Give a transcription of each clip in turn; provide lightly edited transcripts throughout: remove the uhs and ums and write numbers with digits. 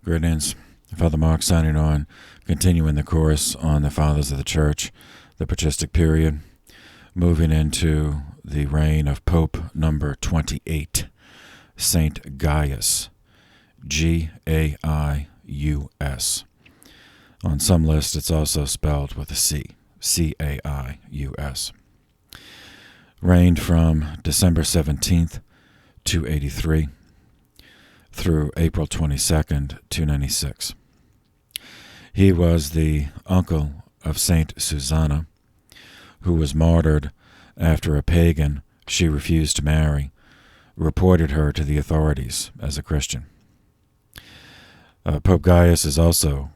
Greetings. Father Mark signing on, continuing the course on the Fathers of the Church, the patristic period, moving into the reign of Pope number 28, Saint Gaius, G-A-I-U-S. On some lists it's also spelled with a C, C-A-I-U-S. Reigned from December 17th, 283, through April 22nd, 296. He was the uncle of Saint Susanna, who was martyred after a pagan she refused to marry reported her to the authorities as a Christian. Pope Gaius is also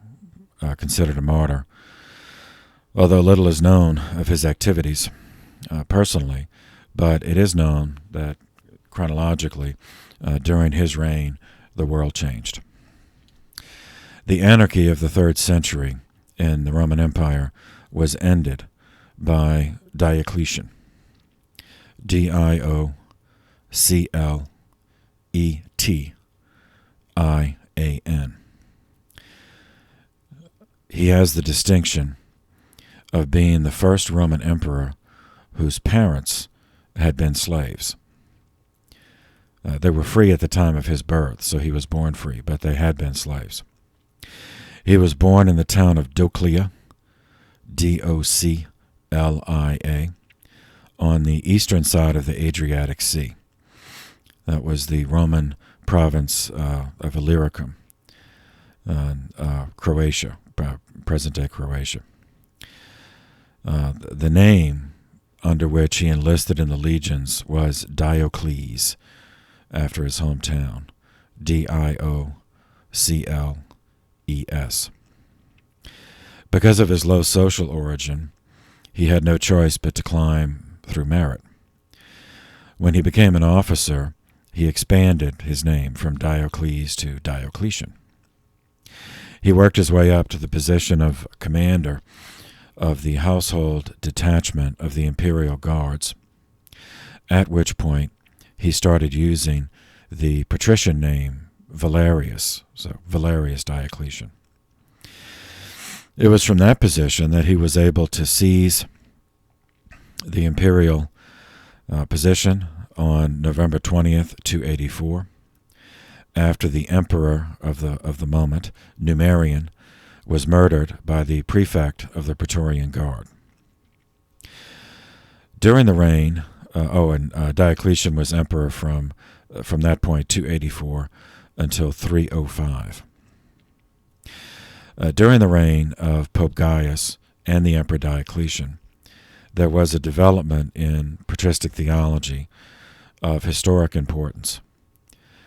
considered a martyr, although little is known of his activities personally, but it is known that chronologically, during his reign, the world changed. The anarchy of the 3rd century in the Roman Empire was ended by Diocletian, D-I-O-C-L-E-T-I-A-N. He has the distinction of being the first Roman emperor whose parents had been slaves. They were free at the time of his birth, so he was born free, but they had been slaves. He was born in the town of Doclia, D-O-C-L-I-A, on the eastern side of the Adriatic Sea. That was the Roman province of Illyricum, Croatia, present-day Croatia. The name under which he enlisted in the legions was Diocles, after his hometown, D-I-O-C-L-E-S. Because of his low social origin, he had no choice but to climb through merit. When he became an officer, he expanded his name from Diocles to Diocletian. He worked his way up to the position of commander of the household detachment of the imperial guards, at which point he started using the patrician name Valerius, so Valerius Diocletian. It was from that position that he was able to seize the imperial position on November 20th, 284, after the emperor of the moment, Numerian, was murdered by the prefect of the Praetorian Guard. During the reign, Diocletian was emperor from that point, 284, until 305. During the reign of Pope Gaius and the Emperor Diocletian, there was a development in patristic theology of historic importance,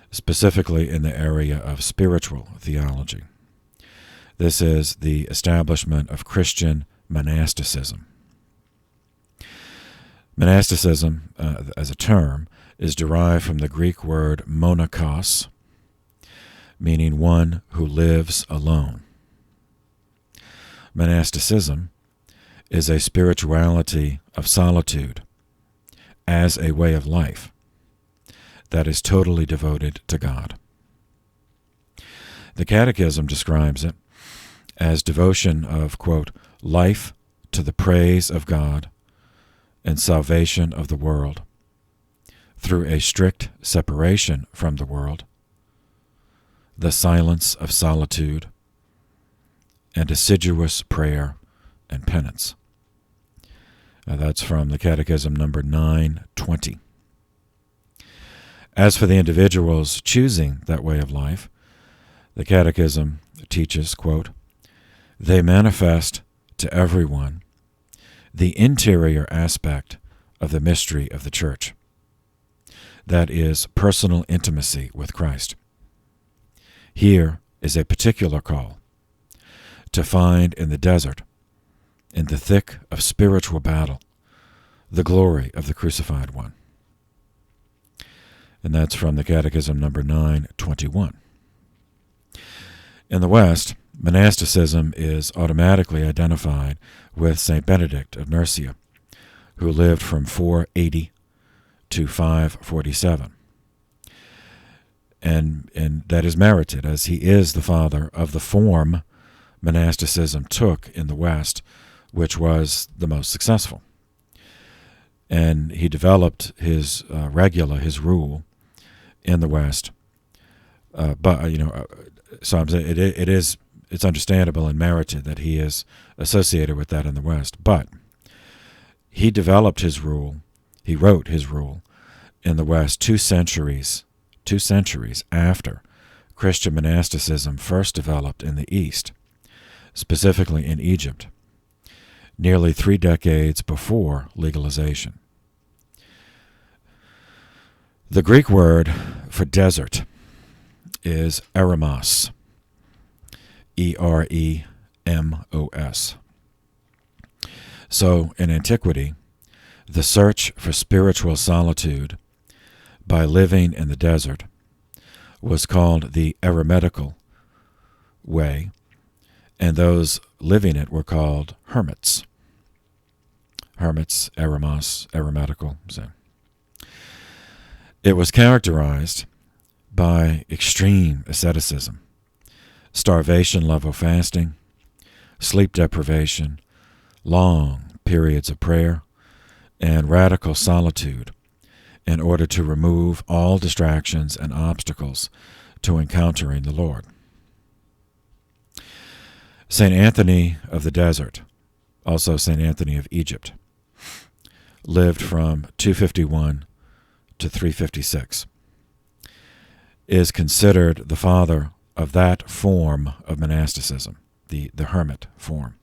specifically in the area of spiritual theology. This is the establishment of Christian monasticism. Monasticism, as a term, is derived from the Greek word monachos, meaning one who lives alone. Monasticism is a spirituality of solitude as a way of life that is totally devoted to God. The Catechism describes it as devotion of, quote, life to the praise of God and salvation of the world, through a strict separation from the world, the silence of solitude, and assiduous prayer and penance. That's from the Catechism number 920. As for the individuals choosing that way of life, the Catechism teaches, quote, they manifest to everyone the interior aspect of the mystery of the Church, that is, personal intimacy with Christ. Here is a particular call to find in the desert, in the thick of spiritual battle, the glory of the crucified one. And that's from the Catechism number 921. In the West, monasticism is automatically identified with St. Benedict of Nursia, who lived from 480 to 547. And and that is merited, as he is the father of the form monasticism took in the West, which was the most successful. And he developed his regula, his rule, in the West. So I'm saying it's understandable and merited that he is associated with that in the West. But he developed his rule, he wrote his rule in the West 2 centuries after Christian monasticism first developed in the East, specifically in Egypt, nearly 3 decades before legalization. The Greek word for desert is eremos, E-R-E-M-O-S. So, in antiquity, the search for spiritual solitude by living in the desert was called the eremitical way, and those living it were called hermits. Hermits, eremos, eremitical. So. It was characterized by extreme asceticism, starvation-level fasting, sleep deprivation, long periods of prayer, and radical solitude in order to remove all distractions and obstacles to encountering the Lord. St. Anthony of the Desert, also St. Anthony of Egypt, lived from 251 to 356, is considered the father of that form of monasticism, the hermit form.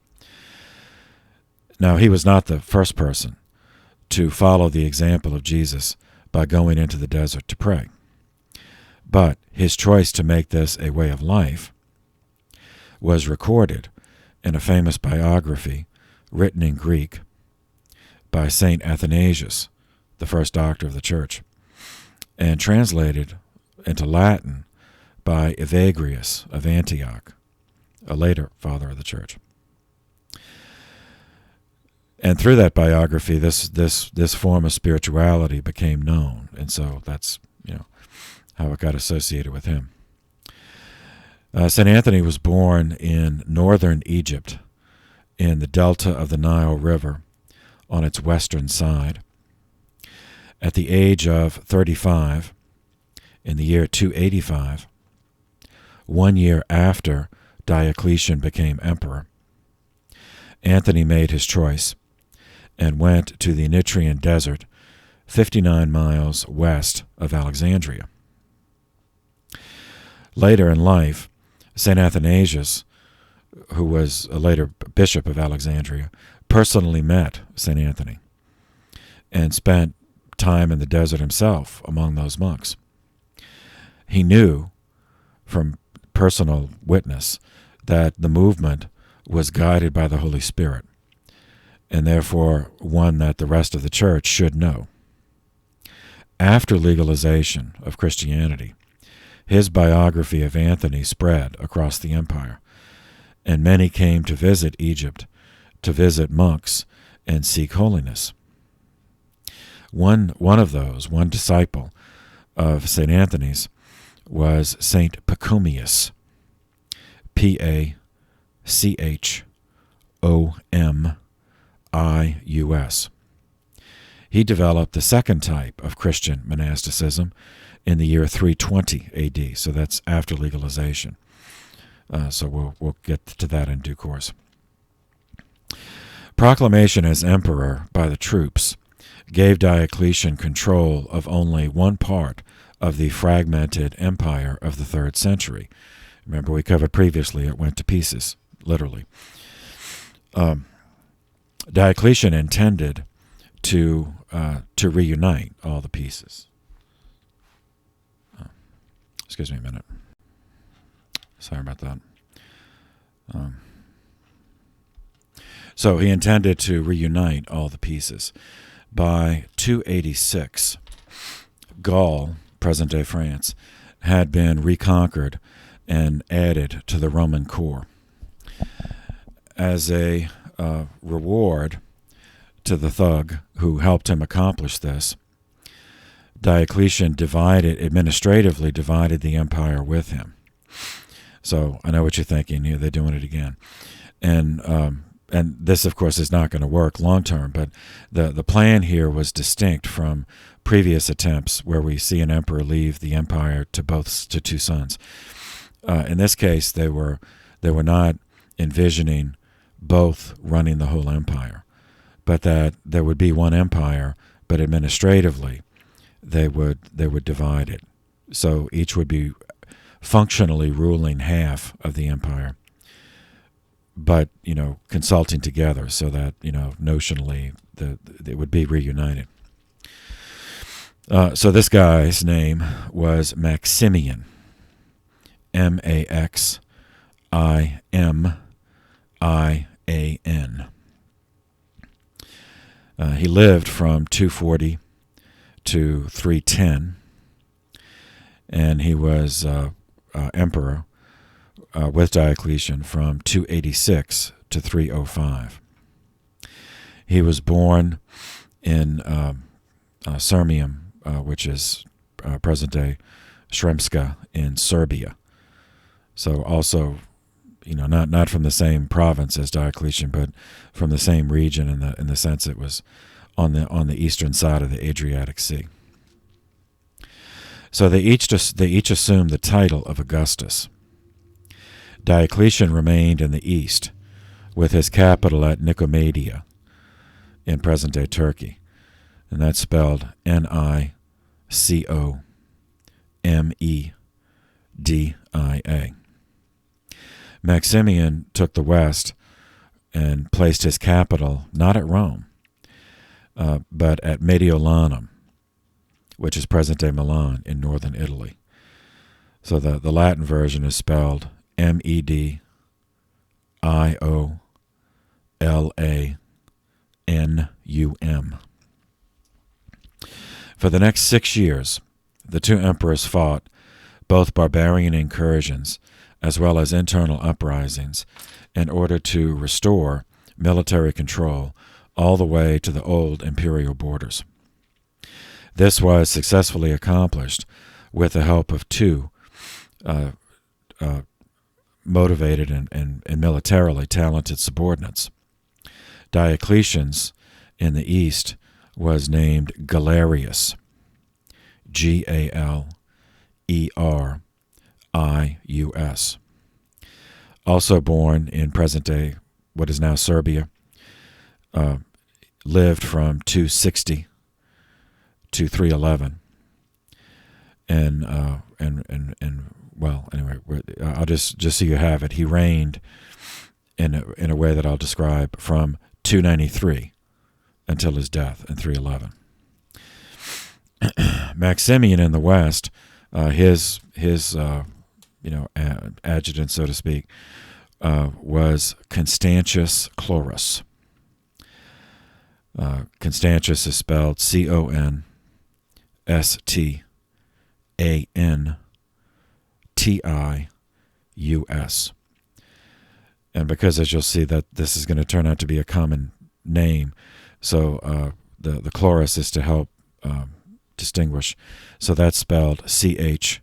Now, he was not the first person to follow the example of Jesus by going into the desert to pray, but his choice to make this a way of life was recorded in a famous biography written in Greek by St. Athanasius, the first doctor of the Church, and translated into Latin by Evagrius of Antioch, a later father of the Church. And through that biography, this form of spirituality became known, and so that's how it got associated with him. St. Anthony was born in northern Egypt, in the delta of the Nile River, on its western side. At the age of 35, in the year 285, 1 year after Diocletian became emperor, Anthony made his choice and went to the Nitrian Desert, 59 miles west of Alexandria. Later in life, St. Athanasius, who was a later bishop of Alexandria, personally met St. Anthony and spent time in the desert himself among those monks. He knew from personal witness that the movement was guided by the Holy Spirit, and therefore one that the rest of the church should know. After legalization of Christianity, his biography of Anthony spread across the empire, and many came to visit Egypt, to visit monks, and seek holiness. One disciple of St. Anthony's was St. Pachomius, Pachomius. He developed the second type of Christian monasticism in the year 320 AD, so that's after legalization. So we'll get to that in due course. Proclamation as emperor by the troops gave Diocletian control of only one part of the fragmented empire of the 3rd century. Remember, we covered previously, it went to pieces, literally. Diocletian intended to reunite all the pieces. Excuse me a minute. Sorry about that. So he intended to reunite all the pieces. By 286, Gaul, present-day France, had been reconquered and added to the Roman core. As a reward to the thug who helped him accomplish this, Diocletian administratively divided the empire with him. So I know what you're thinking. They're doing it again. And this, of course, is not going to work long term, but the plan here was distinct from previous attempts where we see an emperor leave the empire to two sons. In this case, they were not envisioning both running the whole empire, but that there would be one empire, but administratively they would divide it. So each would be functionally ruling half of the empire, but consulting together so that notionally it would be reunited. So this guy's name was Maximian, Maximin. He lived from 240 to 310, and he was emperor with Diocletian from 286 to 305. He was born in Sirmium, which is present-day Sremska in Serbia. So also, not from the same province as Diocletian, but from the same region in the sense it was on the eastern side of the Adriatic Sea. So they each assumed the title of Augustus. Diocletian remained in the east, with his capital at Nicomedia, in present-day Turkey, and that's spelled Nicomedia. Maximian took the west and placed his capital not at Rome, but at Mediolanum, which is present-day Milan in northern Italy. So the Latin version is spelled Mediolanum. For the next 6 years, the two emperors fought both barbarian incursions as well as internal uprisings in order to restore military control all the way to the old imperial borders. This was successfully accomplished with the help of two motivated and militarily talented subordinates. Diocletian's in the east was named Galerius, Galerius. Also born in present-day, what is now Serbia, lived from 260 to 311, and well, anyway, I'll just so you have it. He reigned in a way that I'll describe from 293 until his death in 311. Maximian in the west, his adjutant, so to speak, was Constantius Chlorus. Constantius is spelled Constantius, and because, as you'll see, that this is going to turn out to be a common name, so the Chlorus is to help distinguish. So that's spelled Chlorus.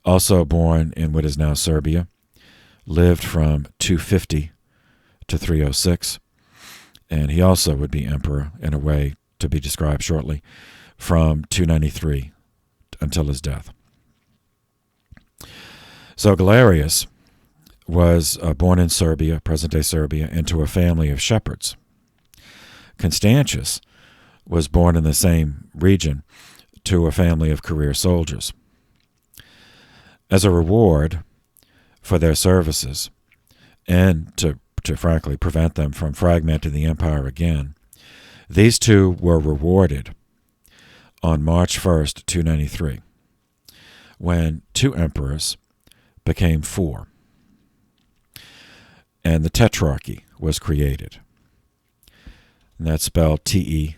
Also born in what is now Serbia, lived from 250 to 306, and he also would be emperor in a way to be described shortly, from 293 until his death. So Galerius was born in Serbia, present-day Serbia, into a family of shepherds. Constantius was born in the same region to a family of career soldiers. As a reward for their services, and to frankly prevent them from fragmenting the empire again, these two were rewarded on March 1st, 293, when two emperors became four, and the Tetrarchy was created. And that's spelled Tetrarchy.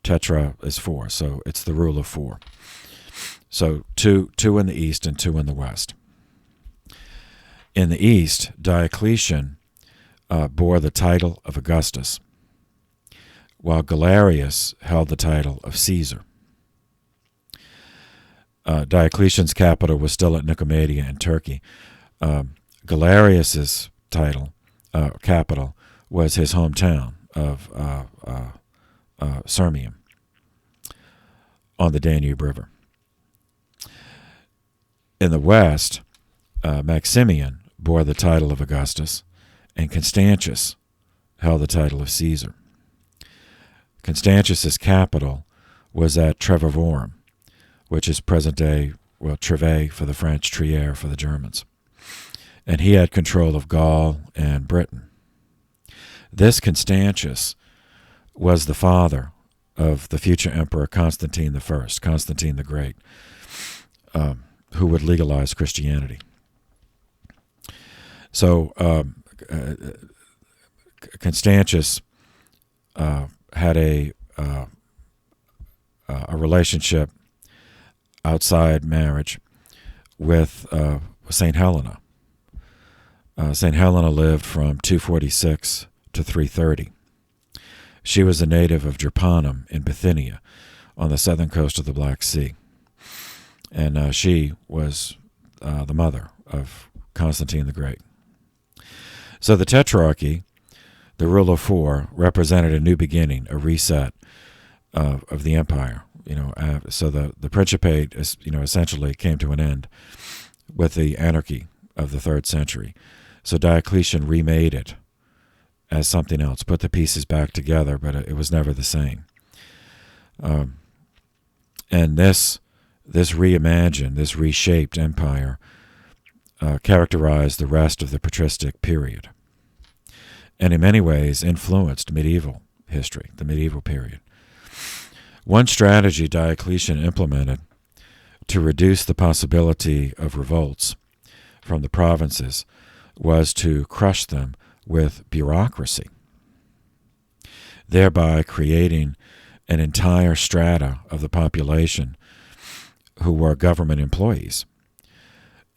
Tetra is four, so it's the rule of four. So two in the east and two in the west. In the east, Diocletian bore the title of Augustus, while Galerius held the title of Caesar. Diocletian's capital was still at Nicomedia in Turkey. Galerius's capital was his hometown of Sirmium on the Danube River. In the west, Maximian bore the title of Augustus, and Constantius held the title of Caesar. Constantius's capital was at Treverorum, which is present-day, Trèves for the French, Trier for the Germans. And he had control of Gaul and Britain. This Constantius was the father of the future emperor Constantine I, Constantine the Great, who would legalize Christianity. So Constantius had a relationship outside marriage with St. Helena. St. Helena lived from 246 to 330. She was a native of Drepanum in Bithynia on the southern coast of the Black Sea. And she was the mother of Constantine the Great. So the Tetrarchy, the rule of four, represented a new beginning, a reset of the empire. So the Principate, essentially came to an end with the anarchy of the 3rd century. So Diocletian remade it as something else, put the pieces back together, but it was never the same. And this reimagined, this reshaped empire characterized the rest of the patristic period, and in many ways influenced medieval history, the medieval period. One strategy Diocletian implemented to reduce the possibility of revolts from the provinces was to crush them with bureaucracy, thereby creating an entire strata of the population who were government employees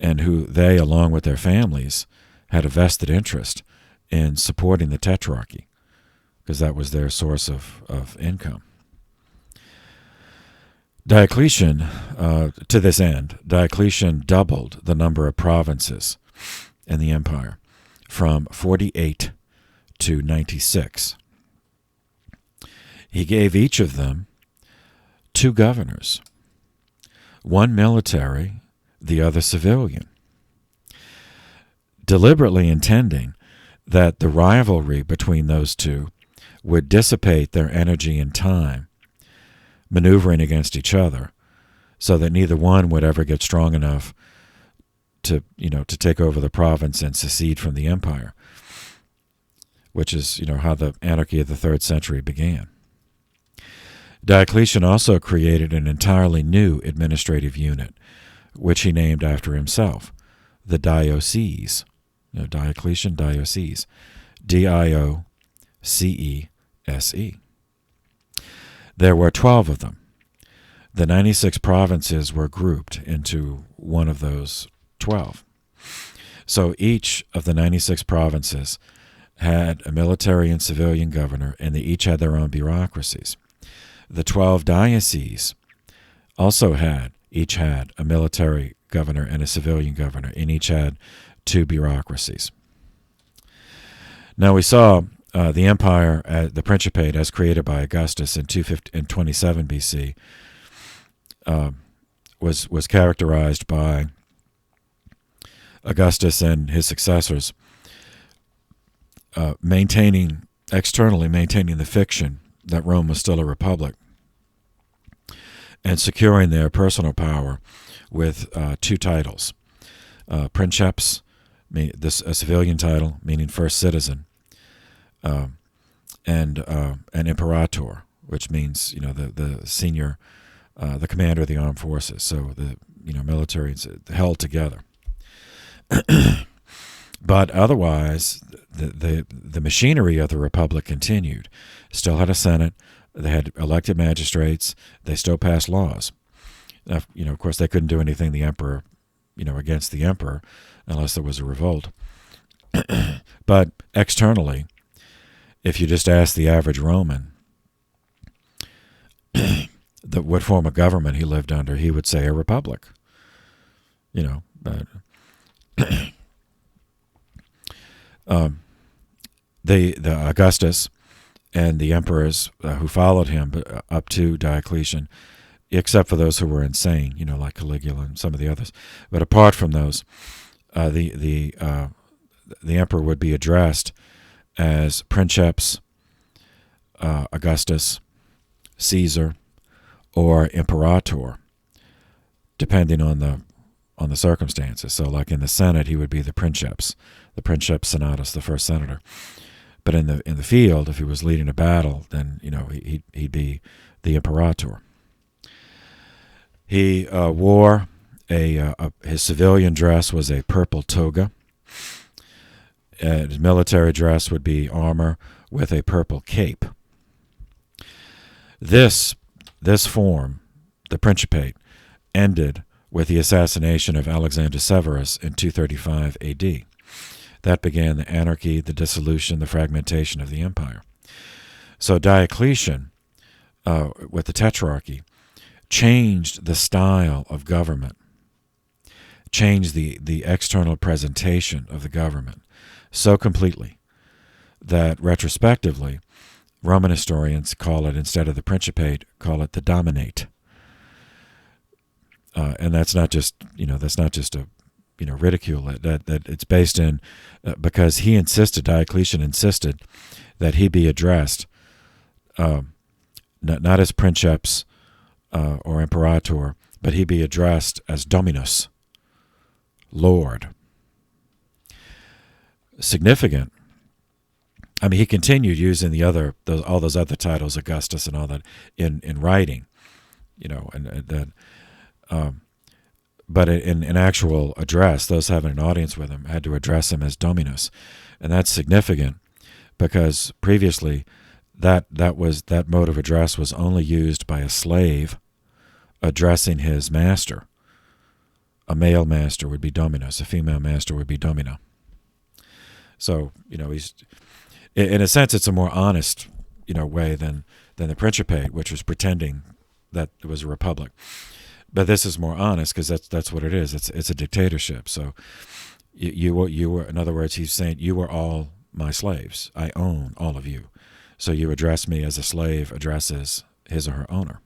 and who they, along with their families, had a vested interest in supporting the Tetrarchy because that was their source of income. Diocletian, to this end, Diocletian doubled the number of provinces in the empire from 48 to 96. He gave each of them 2 governors, one military, the other civilian, deliberately intending that the rivalry between those two would dissipate their energy and time maneuvering against each other, so that neither one would ever get strong enough to take over the province and secede from the empire, which is how the anarchy of the 3rd century began. Diocletian also created an entirely new administrative unit, which he named after himself, the diocese. Diocletian diocese, D-I-O-C-E-S-E. There were 12 of them. The 96 provinces were grouped into one of those 12. So each of the 96 provinces had a military and civilian governor, and they each had their own bureaucracies. The 12 dioceses also each had a military governor and a civilian governor, and each had 2 bureaucracies. Now we saw the empire, the Principate, as created by Augustus in 227 BC, was characterized by Augustus and his successors externally maintaining the fiction that Rome was still a republic, and securing their personal power with 2 titles. Princeps, a civilian title meaning first citizen, and an imperator, which means the senior, the commander of the armed forces. So the military is held together. But otherwise, the machinery of the republic continued. Still had a senate. They had elected magistrates. They still passed laws. Of course, they couldn't do anything the emperor, against the emperor, unless there was a revolt. But externally, if you just ask the average Roman what form of government he lived under, he would say a republic. But the Augustus and the emperors who followed him up to Diocletian, except for those who were insane, like Caligula and some of the others. But apart from those, the emperor would be addressed as Princeps, Augustus, Caesar, or Imperator, depending on the circumstances. So, like in the Senate, he would be the Princeps Senatus, the first senator. But in the field, if he was leading a battle, then he'd be the Imperator. He wore his civilian dress was a purple toga. His military dress would be armor with a purple cape. This form, the Principate, ended with the assassination of Alexander Severus in 235 A.D. That began the anarchy, the dissolution, the fragmentation of the empire. So Diocletian, with the Tetrarchy, changed the style of government, changed the external presentation of the government so completely that retrospectively, Roman historians call it, instead of the Principate, call it the Dominate. And that's not just a ridicule. That it's based in because Diocletian insisted that he be addressed not as Princeps or Imperator, but he be addressed as Dominus, Lord. Significant. I mean, he continued using all those other titles, Augustus and all that, in writing, but in actual address, those having an audience with him had to address him as Dominus, and that's significant because previously that mode of address was only used by a slave addressing his master. A male master would be Dominus, a female master would be Domina. So he's, in a sense, it's a more honest way than the Principate, which was pretending that it was a republic. But this is more honest because that's what it is. It's a dictatorship. So you were, in other words, he's saying, you were all my slaves. I own all of you. So you address me as a slave addresses his or her owner.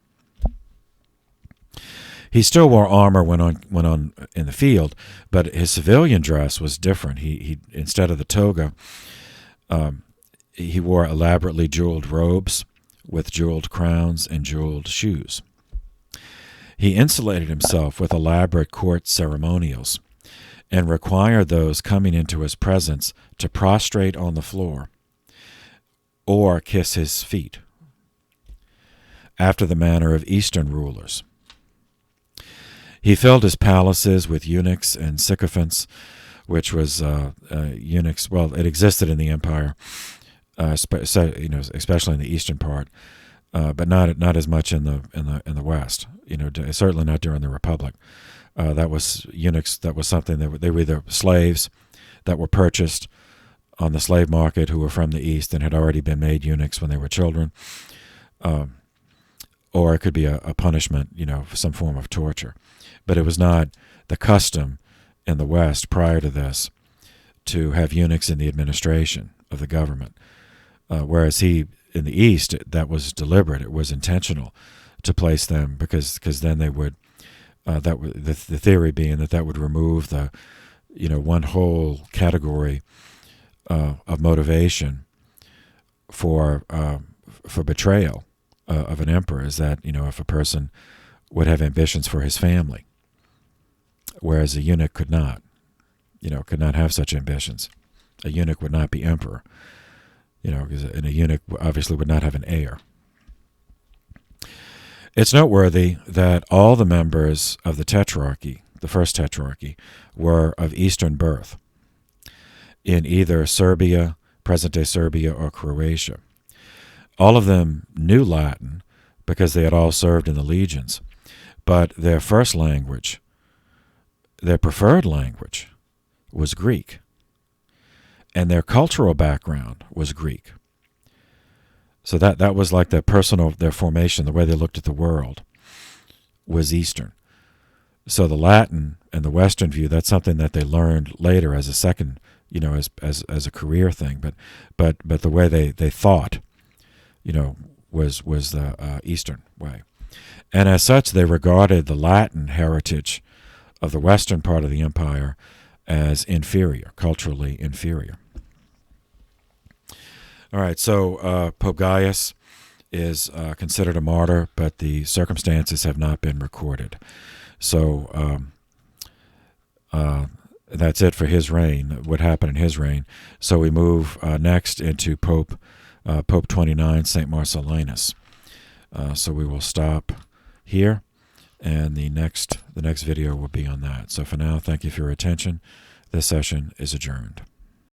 He still wore armor when on in the field, but his civilian dress was different. He instead of the toga, he wore elaborately jeweled robes with jeweled crowns and jeweled shoes. He insulated himself with elaborate court ceremonials and required those coming into his presence to prostrate on the floor or kiss his feet, after the manner of Eastern rulers. He filled his palaces with eunuchs and sycophants, which was eunuchs. Well, it existed in the empire, especially in the eastern part, but not as much in the west. Certainly not during the Republic. That was eunuchs. That was something that they were either slaves that were purchased on the slave market who were from the east and had already been made eunuchs when they were children, or it could be a punishment, for some form of torture. But it was not the custom in the West prior to this to have eunuchs in the administration of the government, whereas in the East, that was deliberate. It was intentional to place them because then they would, the theory being that would remove the, one whole category of motivation for betrayal of an emperor, is that, if a person would have ambitions for his family, whereas a eunuch could not have such ambitions. A eunuch would not be emperor, and a eunuch obviously would not have an heir. It's noteworthy that all the members of the Tetrarchy, the first Tetrarchy, were of Eastern birth, in either Serbia, present-day Serbia, or Croatia. All of them knew Latin because they had all served in the legions, but their first language, their preferred language, was Greek, and their cultural background was Greek. So that was like their formation, the way they looked at the world was Eastern. So the Latin and the Western view, that's something that they learned later as a second, as a career thing. But the way they thought, was the Eastern way. And as such, they regarded the Latin heritage of the Western part of the empire as inferior, culturally inferior. All right, so Pope Gaius is considered a martyr, but the circumstances have not been recorded. So that's it for his reign, what happened in his reign. So we move next into Pope 29, St. Marcellinus. So we will stop here, and the next video will be on that. So for now, thank you for your attention. This session is adjourned.